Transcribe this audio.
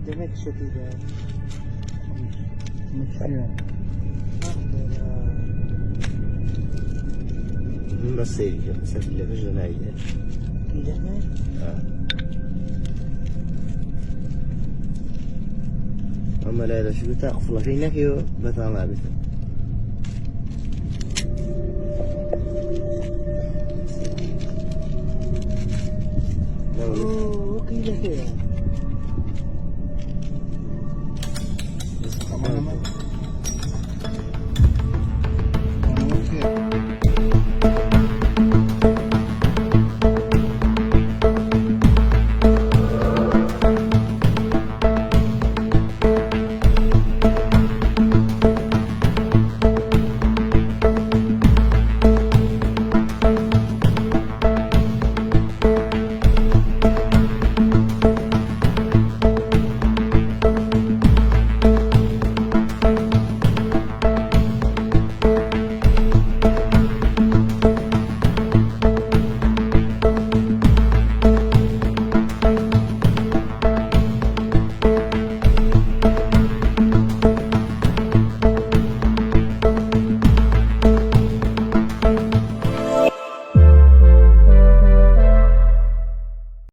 demek şekilde. مشكلة. Nasıl yiyeceğim? Mesela bir jönaydı. Gidecek mi? Ama لا شو بتاخذ في نكيو مثلا ما بيت. Oo, gidecek ya. بس كمان ما. أنا وكيل.